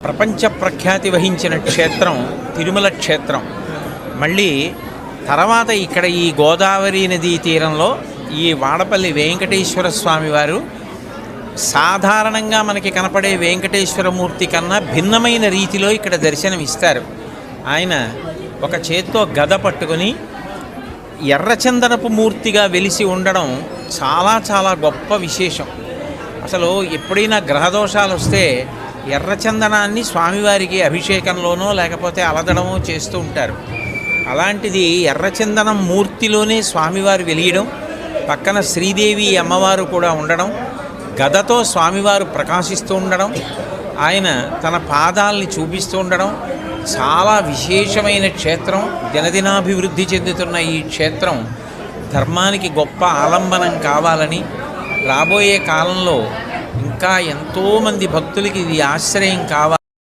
ప్రపంచ ప్రఖ్యాతి వహించిన క్షేత్రం తిరుమల క్షేత్రం. మళ్ళీ తర్వాత ఇక్కడ ఈ గోదావరి నదీ తీరంలో ఈ వాడపల్లి వెంకటేశ్వర స్వామి వారు సాధారణంగా మనకి కనపడే వెంకటేశ్వరమూర్తి కన్నా భిన్నమైన రీతిలో ఇక్కడ దర్శనమిస్తారు. ఆయన ఒక చేత్తో గద పట్టుకొని ఎర్రచందనపు మూర్తిగా వెలిసి ఉండడం చాలా చాలా గొప్ప విశేషం. అసలు ఎప్పుడైనా గ్రహదోషాలు వస్తే ఎర్రచందనాన్ని స్వామివారికి అభిషేకంలోనో లేకపోతే అలదడమో చేస్తూ ఉంటారు. అలాంటిది ఎర్రచందనం మూర్తిలోనే స్వామివారు వెలియడం, పక్కన శ్రీదేవి అమ్మవారు కూడా ఉండడం, గదతో స్వామివారు ప్రకాశిస్తూ ఉండడం, ఆయన తన పాదాలని చూపిస్తూ ఉండడం చాలా విశేషమైన క్షేత్రం. దినదినాభివృద్ధి చెందుతున్న ఈ క్షేత్రం ధర్మానికి గొప్ప ఆలంబనం కావాలని, రాబోయే కాలంలో ఇంకా ఎంతోమంది భక్తులకి ఇది ఆశ్రయం కావాలి.